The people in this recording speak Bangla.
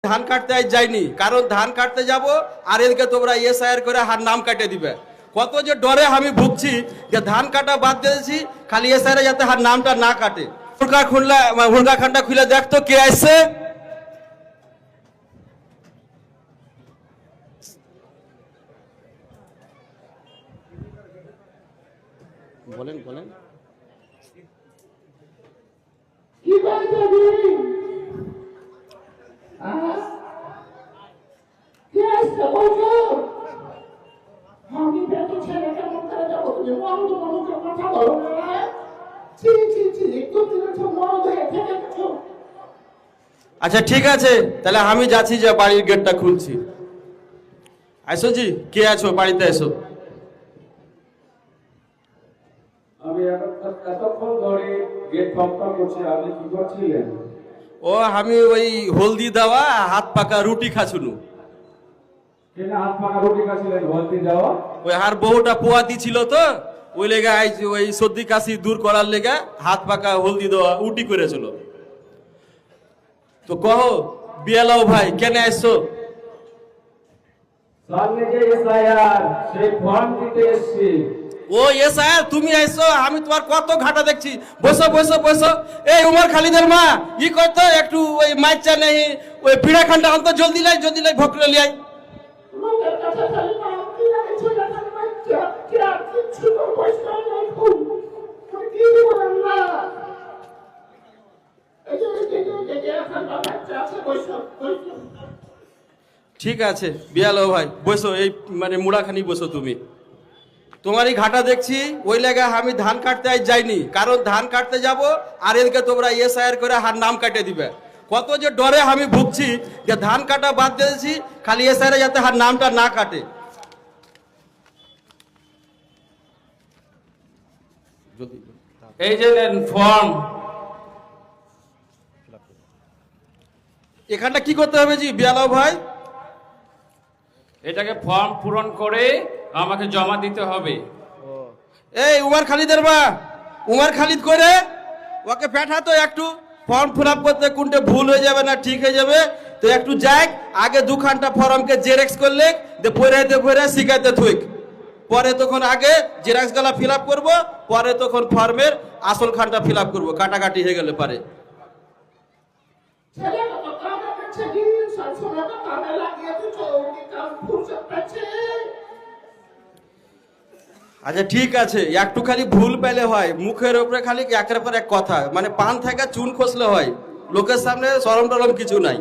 ধান কাটতে আজ যাইনি, কারণ ধান কাটতে যাব আর এদিকে তোমরা এসআইআর করে হার নাম কাটে দিবে। কত যে ডরে আমি ভুগছি যে ধান কাটা বাদ দিয়েছি, খালি এসআইআর যাতে হার নামটা না কাটে। হুড়কা খানটা খুলে দেখতো কে আসছে। বলেন বলেন কি করতে কে আসছে বলছো? আমি বেটো ছেলেকে মন করে যাবো, তুমি মরদ মরদের কথা বলো না। ছি ছি ছি, একটু দিনের মরদ হয়ে থেকে গেছো। আচ্ছা ঠিক আছে, তাহলে আমি যাচ্ছি, যে বাড়ির গেটটা খুলছি। আসো জি, কে আছো বাড়িতে? এসো। আমি এতক্ষণ ধরে গেট টকটক করছি, আপনি কি করছিলেন? ও আমি ওই হলদি দেওয়া হাত পাকা রুটি খাচ্ছুনু। কেন হাত পাকা রুটি খাচ্ছিলেন? হলদি দেওয়া ওই হার বহুটা পোয়াতি ছিল তো, ওই লেগে ওই সর্দি কাশি দূর করার লেগে হাত পাকা হলদি দেওয়া উটি করেছিল। তো কহো বিয়ালাও ভাই, কেন আসছো? সামনে যে এসআইআর সেই ফর্ম দিতে এসেছি। ও এসআইআর তুমি আইছো, আমি তোমার কত ঘাটা দেখছি। বসো বসো বসো। এই উমর খালিদের মা ই করতো একটু ওই মাইচা নেই, ওই পিড়া খানটা অন্ত জলদি লাই ভকলে লিয়াই। লোকের কাছে খালি নাম কি লাগে, ছেলে খালি বাচ্চা কি আর কিছু পয়সা নাই। খুব কি বলেন না, এই যে এখন বাচ্চা আছে, বসো বসো। ঠিক আছে বিয়ালো ভাই, বসো। এই মানে মুড়াখানি বসো তুমি। তোমারই ঘাটা দেখছি, ওই লেগে আমি ধান কাটতে আজ যাইনি, কারণ ধান কাটতে যাব আর এদিকে তোমরা এসআইআর করে হার নাম কাটে দিবে। কত যে ডরে আমি ভুগছি যে ধান কাটা বাদ দিয়েছি, খালি এসআইআর যাতে হার নামটা না কাটে। এই যে নেন ফর্ম। এখানটা কি করতে হবে জি বিয়ালো ভাই? এটাকে ফর্ম পূরণ করে আমাকে জমা দিতে হবে। এই উমার খালিদের মা, উমার খালিদ করে ওকে পেঠা তো একটু ফর্ম ফিল আপ করতে, কোনটা ভুল হয়ে যাবে না ঠিক হয়ে যাবে। তো একটু যাক, আগে দুখানটা ফর্মকে জেরক্স করলে পড়ে শিখাইতে থুইক, পরে তখন আগে জেরক্স গুলা ফিল আপ করবো, পরে তখন ফর্মের আসল খানটা ফিল আপ করবো, কাটাকাটি হয়ে গেলে পারে। ছেলে তো কামে কাছে গিয়ে সবসময় তো কামে লাগিয়ে দিচ্ছ, উনি কাম ফুরসত পাচ্ছে। আচ্ছা ঠিক আছে, একটু খালি ভুল পেলে হয়, মুখের উপরে খালি একের পর এক কথা, মানে পান থেকে চুন খসলে হয়, লোকের সামনে সরম টরম কিছু নাই।